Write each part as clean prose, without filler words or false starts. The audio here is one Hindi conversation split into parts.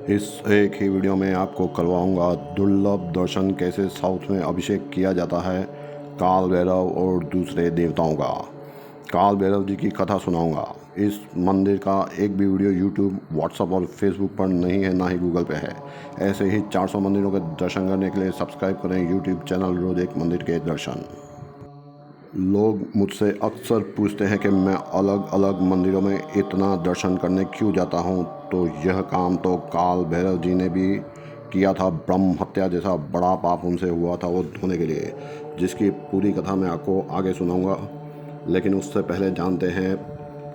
इस एक ही वीडियो में आपको करवाऊंगा दुर्लभ दर्शन कैसे साउथ में अभिषेक किया जाता है काल भैरव और दूसरे देवताओं का। काल भैरव जी की कथा सुनाऊंगा। इस मंदिर का एक भी वीडियो यूट्यूब, व्हाट्सएप और फेसबुक पर नहीं है, ना ही गूगल पे है। ऐसे ही 400 मंदिरों के दर्शन करने के लिए सब्सक्राइब करें यूट्यूब चैनल रोज एक मंदिर के दर्शन। लोग मुझसे अक्सर पूछते हैं कि मैं अलग अलग मंदिरों में इतना दर्शन करने क्यों जाता हूँ, तो यह काम तो काल भैरव जी ने भी किया था। ब्रह्म हत्या जैसा बड़ा पाप उनसे हुआ था वो धोने के लिए, जिसकी पूरी कथा मैं आपको आगे सुनाऊंगा। लेकिन उससे पहले जानते हैं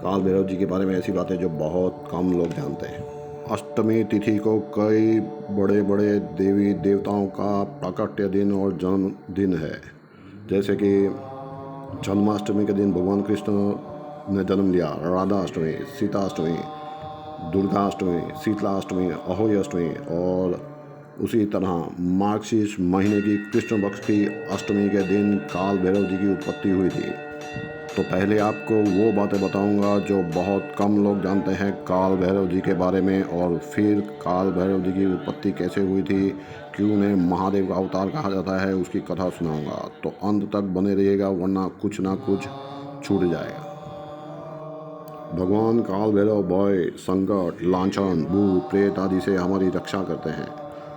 काल भैरव जी के बारे में ऐसी बातें जो बहुत कम लोग जानते हैं। अष्टमी तिथि को कई बड़े बड़े देवी देवताओं का प्राकट्य दिन और जन्मदिन है। जैसे कि जन्माष्टमी के दिन भगवान कृष्ण ने जन्म लिया, राधा अष्टमी, सीता अष्टमी, दुर्गा अष्टमी, शीतला अष्टमी, अहोई अष्टमी, और उसी तरह मार्गशीर्ष महीने की कृष्ण पक्ष की अष्टमी के दिन काल भैरव जी की उत्पत्ति हुई थी। तो पहले आपको वो बातें बताऊंगा जो बहुत कम लोग जानते हैं काल भैरव जी के बारे में, और फिर काल भैरव जी की उत्पत्ति कैसे हुई थी, क्यों उन्हें महादेव का अवतार कहा जाता है, उसकी कथा सुनाऊंगा। तो अंत तक बने रहिएगा, वरना कुछ ना कुछ छूट जाएगा। भगवान काल भैरव भय, संकट, लांछन, भूत प्रेत आदि से हमारी रक्षा करते हैं।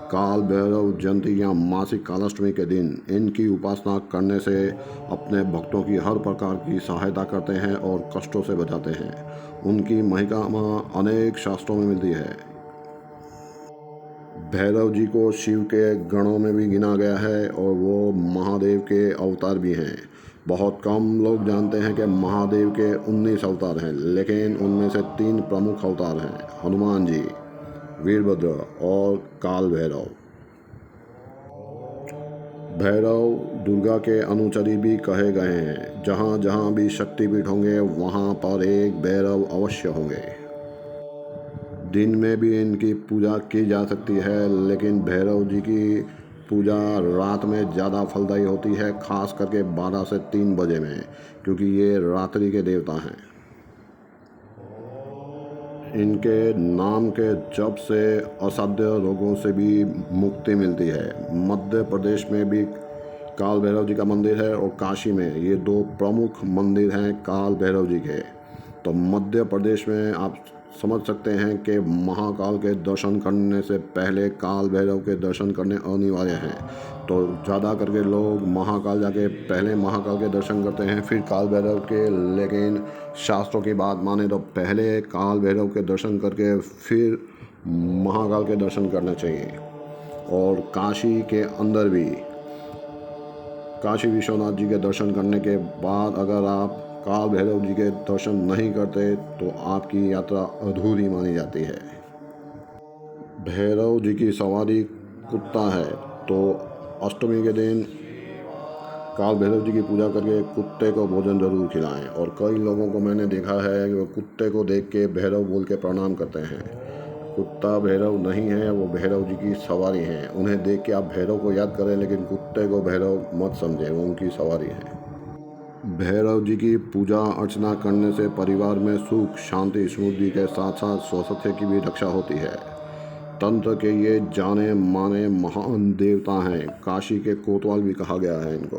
काल भैरव जयंती या मासिक कालाष्टमी के दिन इनकी उपासना करने से अपने भक्तों की हर प्रकार की सहायता करते हैं और कष्टों से बचाते हैं। उनकी महिमा अनेक शास्त्रों में मिलती है। भैरव जी को शिव के गणों में भी गिना गया है और वो महादेव के अवतार भी हैं। बहुत कम लोग जानते हैं कि महादेव के 19 अवतार हैं, लेकिन उनमें से 3 प्रमुख अवतार हैं, हनुमान जी, वीरभद्र और काल भैरव। भैरव दुर्गा के अनुचरी भी कहे गए हैं। जहाँ जहाँ भी शक्तिपीठ होंगे वहाँ पर एक भैरव अवश्य होंगे। दिन में भी इनकी पूजा की जा सकती है, लेकिन भैरव जी की पूजा रात में ज़्यादा फलदायी होती है, खास करके 12 से 3 बजे में, क्योंकि ये रात्रि के देवता हैं। इनके नाम के जप से असाध्य रोगों से भी मुक्ति मिलती है। मध्य प्रदेश में भी काल भैरव जी का मंदिर है और काशी में, ये 2 प्रमुख मंदिर हैं काल भैरव जी के। तो मध्य प्रदेश में आप समझ सकते हैं कि महाकाल के दर्शन करने से पहले काल भैरव के दर्शन करने अनिवार्य हैं। तो ज़्यादा करके लोग महाकाल जाके पहले महाकाल के दर्शन करते हैं, फिर काल भैरव के। लेकिन शास्त्रों की बात माने तो पहले काल भैरव के दर्शन करके फिर महाकाल के दर्शन करने चाहिए। और काशी के अंदर भी काशी विश्वनाथ जी के दर्शन करने के बाद अगर आप काल भैरव जी के दर्शन नहीं करते तो आपकी यात्रा अधूरी मानी जाती है। भैरव जी की सवारी कुत्ता है, तो अष्टमी के दिन काल भैरव जी की पूजा करके कुत्ते को भोजन जरूर खिलाएं। और कई लोगों को मैंने देखा है कि वो कुत्ते को देख के भैरव बोल के प्रणाम करते हैं। कुत्ता भैरव नहीं है, वो भैरव जी की सवारी हैं। उन्हें देख के आप भैरव को याद करें, लेकिन कुत्ते को भैरव मत समझें, वो उनकी सवारी है। भैरव जी की पूजा अर्चना करने से परिवार में सुख, शांति, समृद्धि के साथ साथ स्वास्थ्य की भी रक्षा होती है। तंत्र के ये जाने माने महान देवता हैं। काशी के कोतवाल भी कहा गया है इनको।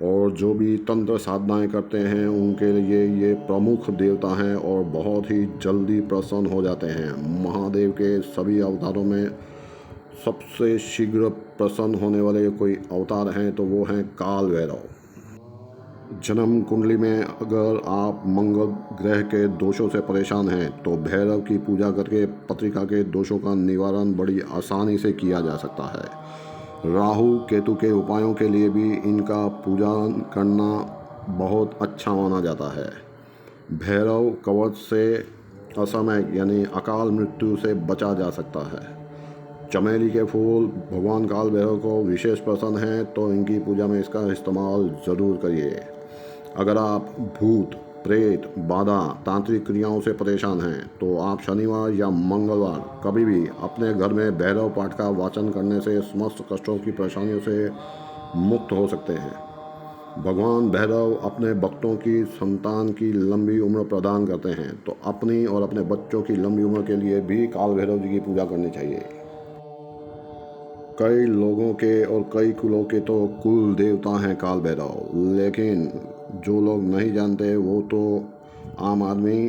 और जो भी तंत्र साधनाएं करते हैं उनके लिए ये प्रमुख देवता हैं और बहुत ही जल्दी प्रसन्न हो जाते हैं। महादेव के सभी अवतारों में सबसे शीघ्र प्रसन्न होने वाले कोई अवतार हैं तो वो हैं काल भैरव। जन्म कुंडली में अगर आप मंगल ग्रह के दोषों से परेशान हैं तो भैरव की पूजा करके पत्रिका के दोषों का निवारण बड़ी आसानी से किया जा सकता है। राहु केतु के उपायों के लिए भी इनका पूजा करना बहुत अच्छा माना जाता है। भैरव कवच से असमय यानी अकाल मृत्यु से बचा जा सकता है। चमेली के फूल भगवान काल भैरव को विशेष पसंद हैं, तो इनकी पूजा में इसका इस्तेमाल ज़रूर करिए। अगर आप भूत प्रेत, बाधा, तांत्रिक क्रियाओं से परेशान हैं तो आप शनिवार या मंगलवार कभी भी अपने घर में भैरव पाठ का वाचन करने से समस्त कष्टों की परेशानियों से मुक्त हो सकते हैं। भगवान भैरव अपने भक्तों की संतान की लंबी उम्र प्रदान करते हैं, तो अपनी और अपने बच्चों की लंबी उम्र के लिए भी काल भैरव जी की पूजा करनी चाहिए। कई लोगों के और कई कुलों के तो कुल देवता हैं काल भैरव, लेकिन जो लोग नहीं जानते वो तो आम आदमी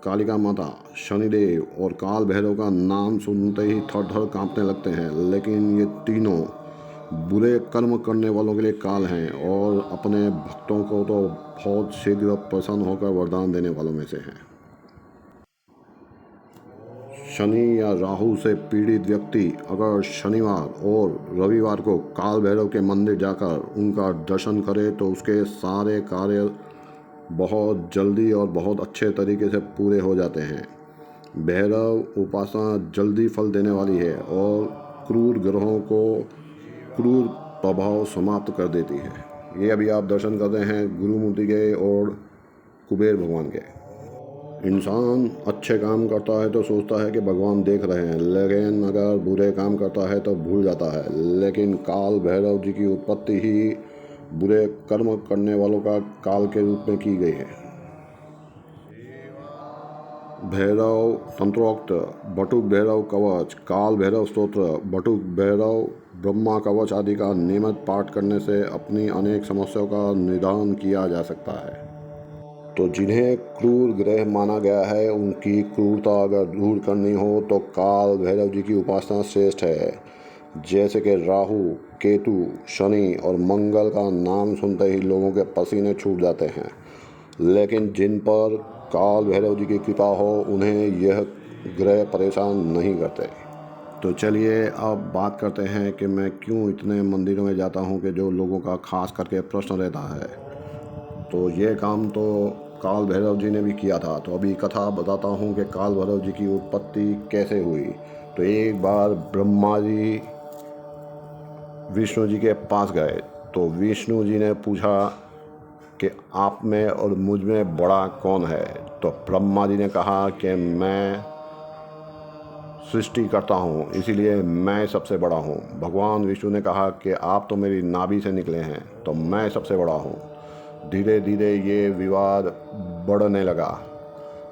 कालिका माता, शनिदेव और काल भैरव का नाम सुनते ही थर थर कांपने लगते हैं। लेकिन ये तीनों बुरे कर्म करने वालों के लिए काल हैं और अपने भक्तों को तो बहुत शीघ्र प्रसन्न होकर वरदान देने वालों में से हैं। शनि या राहु से पीड़ित व्यक्ति अगर शनिवार और रविवार को काल भैरव के मंदिर जाकर उनका दर्शन करे तो उसके सारे कार्य बहुत जल्दी और बहुत अच्छे तरीके से पूरे हो जाते हैं। भैरव उपासना जल्दी फल देने वाली है और क्रूर ग्रहों को क्रूर प्रभाव समाप्त कर देती है। ये अभी आप दर्शन करते हैं गुरुमूर्ति के और कुबेर भगवान के। इंसान अच्छे काम करता है तो सोचता है कि भगवान देख रहे हैं, लेकिन अगर बुरे काम करता है तो भूल जाता है। लेकिन काल भैरव जी की उत्पत्ति ही बुरे कर्म करने वालों का काल के रूप में की गई है। भैरव तंत्रोक्त, बटुक भैरव कवच, काल भैरव स्तोत्र, बटुक भैरव ब्रह्मा कवच आदि का नियमित पाठ करने से अपनी अनेक समस्याओं का निदान किया जा सकता है। तो जिन्हें क्रूर ग्रह माना गया है उनकी क्रूरता अगर दूर करनी हो तो काल भैरव जी की उपासना श्रेष्ठ है। जैसे कि राहु, केतु, शनि और मंगल का नाम सुनते ही लोगों के पसीने छूट जाते हैं, लेकिन जिन पर काल भैरव जी की कृपा हो उन्हें यह ग्रह परेशान नहीं करते। तो चलिए अब बात करते हैं कि मैं क्यों इतने मंदिरों में जाता हूँ कि जो लोगों का खास करके प्रश्न रहता है। तो ये काम तो काल भैरव जी ने भी किया था। तो अभी कथा बताता हूँ कि काल भैरव जी की उत्पत्ति कैसे हुई। तो एक बार ब्रह्मा जी विष्णु जी के पास गए तो विष्णु जी ने पूछा कि आप में और मुझ में बड़ा कौन है। तो ब्रह्मा जी ने कहा कि मैं सृष्टि करता हूँ, इसीलिए मैं सबसे बड़ा हूँ। भगवान विष्णु ने कहा कि आप तो मेरी नाभि से निकले हैं, तो मैं सबसे बड़ा हूँ। धीरे धीरे ये विवाद बढ़ने लगा।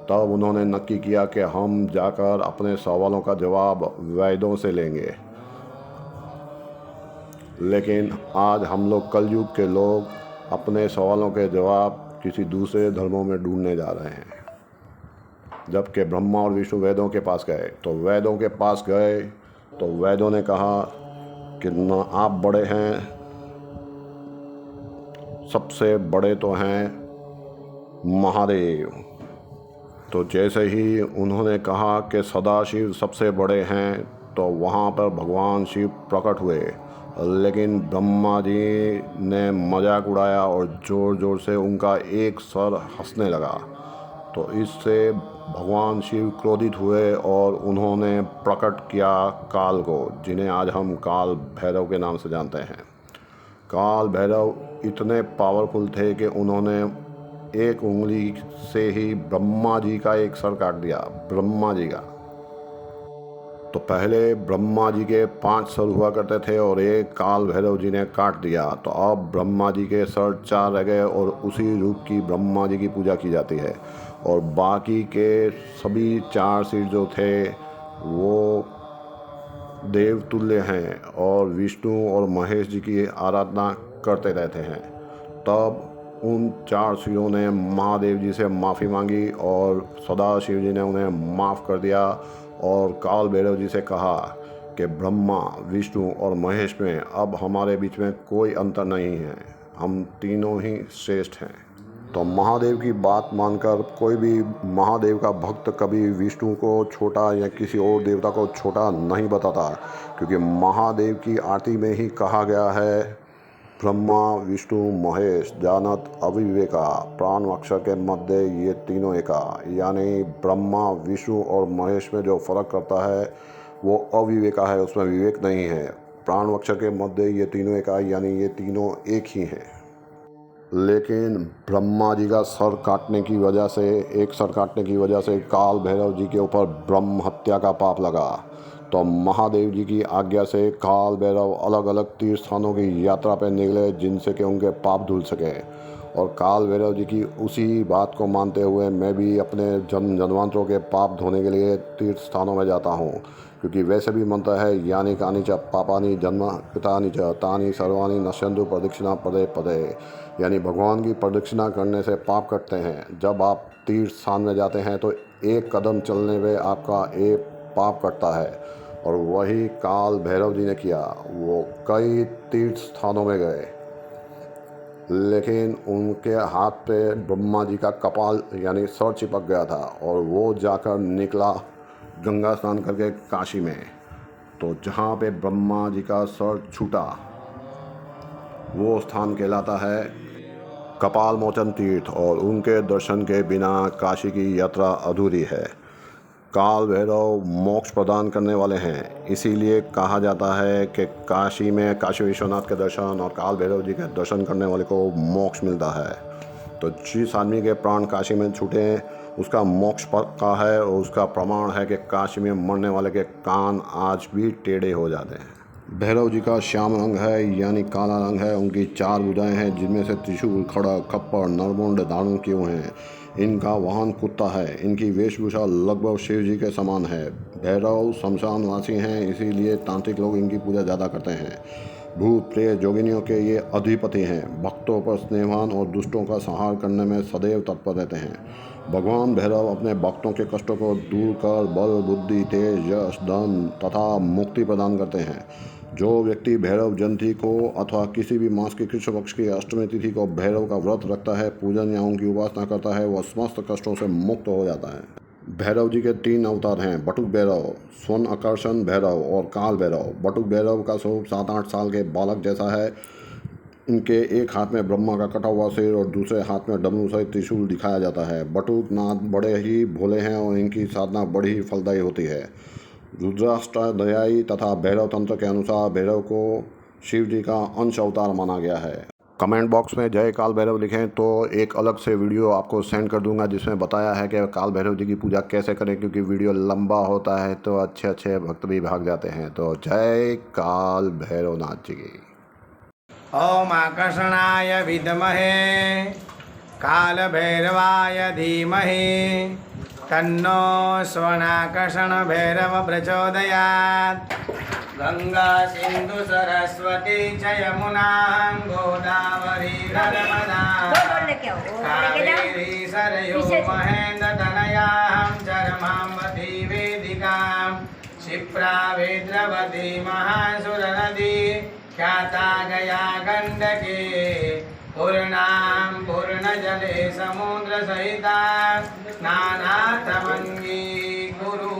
तब उन्होंने नक्की किया कि हम जाकर अपने सवालों का जवाब वेदों से लेंगे। लेकिन आज हम लोग कलयुग के लोग अपने सवालों के जवाब किसी दूसरे धर्मों में ढूंढने जा रहे हैं। जबकि ब्रह्मा और विष्णु वेदों के पास गए तो वेदों के पास गए तो वेदों ने कहा कि न आप बड़े हैं, सबसे बड़े तो हैं महादेव। तो जैसे ही उन्होंने कहा कि सदाशिव सबसे बड़े हैं तो वहाँ पर भगवान शिव प्रकट हुए। लेकिन ब्रह्मा जी ने मजाक उड़ाया और ज़ोर ज़ोर से उनका एक सर हंसने लगा। तो इससे भगवान शिव क्रोधित हुए और उन्होंने प्रकट किया काल को, जिन्हें आज हम काल भैरव के नाम से जानते हैं। काल भैरव इतने पावरफुल थे कि उन्होंने एक उंगली से ही ब्रह्मा जी का एक सर काट दिया, ब्रह्मा जी का। तो पहले ब्रह्मा जी के 5 सर हुआ करते थे और एक काल भैरव जी ने काट दिया। तो अब ब्रह्मा जी के सर 4 रह गए और उसी रूप की ब्रह्मा जी की पूजा की जाती है। और बाकी के सभी 4 सिर जो थे वो देवतुल्य हैं और विष्णु और महेश जी की आराधना करते रहते हैं। तब उन 4 सिरों ने महादेव जी से माफ़ी मांगी और सदाशिव जी ने उन्हें माफ़ कर दिया और काल भैरव जी से कहा कि ब्रह्मा, विष्णु और महेश में अब हमारे बीच में कोई अंतर नहीं है, हम तीनों ही श्रेष्ठ हैं। तो महादेव की बात मानकर कोई भी महादेव का भक्त कभी विष्णु को छोटा या किसी और देवता को छोटा नहीं बताता, क्योंकि महादेव की आरती में ही कहा गया है, ब्रह्मा विष्णु महेश जानत अविवेका, प्राण अक्षर के मध्य ये तीनों एका। यानी ब्रह्मा, विष्णु और महेश में जो फर्क करता है वो अविवेका है, उसमें विवेक नहीं है। प्राण अक्षर के मध्य ये तीनों एका, यानी ये तीनों एक ही हैं। लेकिन ब्रह्मा जी का सर काटने की वजह से, एक सर काटने की वजह से काल भैरव जी के ऊपर ब्रह्म हत्या का पाप लगा। तो महादेव जी की आज्ञा से काल भैरव अलग अलग तीर्थ स्थानों की यात्रा पर निकले जिनसे कि उनके पाप धुल सके। और काल भैरव जी की उसी बात को मानते हुए मैं भी अपने जन्मांतरों के पाप धोने के लिए तीर्थ स्थानों में जाता हूँ, क्योंकि वैसे भी मनता है यानी कानी च पापानी जन्म पितानी च तानी सर्वानी नश्यंतु प्रदक्षिणा पदे पदे, यानी भगवान की प्रदक्षिणा करने से पाप कटते हैं। जब आप तीर्थ स्थान में जाते हैं तो एक कदम चलने में आपका एक पाप कटता है, और वही काल भैरव जी ने किया। वो कई तीर्थ स्थानों में गए, लेकिन उनके हाथ पे ब्रह्मा जी का कपाल यानी सर चिपक गया था, और वो जाकर निकला गंगा स्नान करके काशी में। तो जहाँ पे ब्रह्मा जी का सर छूटा वो स्थान कहलाता है कपाल मोचन तीर्थ, और उनके दर्शन के बिना काशी की यात्रा अधूरी है। काल भैरव मोक्ष प्रदान करने वाले हैं, इसीलिए कहा जाता है कि काशी में काशी विश्वनाथ के दर्शन और काल भैरव जी के दर्शन करने वाले को मोक्ष मिलता है। तो जिस आदमी के प्राण काशी में छूटे उसका मोक्ष पक्का है, और उसका प्रमाण है कि काशी में मरने वाले के कान आज भी टेढ़े हो जाते हैं। भैरव जी का श्याम रंग है यानी काला रंग है। उनकी 4 भुजाएं हैं जिनमें से त्रिशूल, खड़ग, खप्पर, नरमुंड धारण किए हुए हैं। इनका वाहन कुत्ता है। इनकी वेशभूषा लगभग शिव जी के समान है। भैरव शमशानवासी हैं, इसीलिए तांत्रिक लोग इनकी पूजा ज़्यादा करते हैं। भूत प्रेत जोगिनियों के ये अधिपति हैं। भक्तों पर स्नेहवान और दुष्टों का संहार करने में सदैव तत्पर रहते हैं। भगवान भैरव अपने भक्तों के कष्टों को दूर कर बल, बुद्धि, तेज, यश, धन तथा मुक्ति प्रदान करते हैं। जो व्यक्ति भैरव जयंती को अथवा किसी भी मास की कृष्ण पक्ष की अष्टमी तिथि को भैरव का व्रत रखता है, पूजन या उनकी उपासना करता है, वह समस्त कष्टों से मुक्त हो जाता है। भैरव जी के 3 अवतार हैं, बटुक भैरव, स्वर्ण आकर्षण भैरव और काल भैरव। बटुक भैरव का स्वरूप 7-8 साल के बालक जैसा है। इनके एक हाथ में ब्रह्मा का कटा हुआ सिर और दूसरे हाथ में डमरू सहित त्रिशूल दिखाया जाता है। बटुक नाथ बड़े ही भोले हैं और इनकी साधना बड़ी ही फलदायी होती है। रुद्राष्टाध्यायी तथा भैरव तंत्र के अनुसार भैरव को शिव जी का अंश अवतार माना गया है। कमेंट बॉक्स में जय काल भैरव लिखें तो एक अलग से वीडियो आपको सेंड कर दूंगा जिसमें बताया है कि काल भैरव जी की पूजा कैसे करें, क्योंकि वीडियो लंबा होता है तो अच्छे भक्त भी भाग जाते हैं। तो जय काल भैरवनाथ जी की। ओम आकर्षणाय विद्महे काल भैरवाय धीमहि तन्नो स्वर्णाकर्षण भैरव प्रचोदयात्। गंगा सिंधु सरस्वती च यमुना गोदावरी नर्मदा कावेरी सरयू महेन्द्र तनयां चरमाम्बती वेदिकां क्षिप्रा वेद्रवती महासुर नदी ख्याता गया गंडके पूर्णां पूर्णजले समुद्र सहिता नानाथमंगी गुरु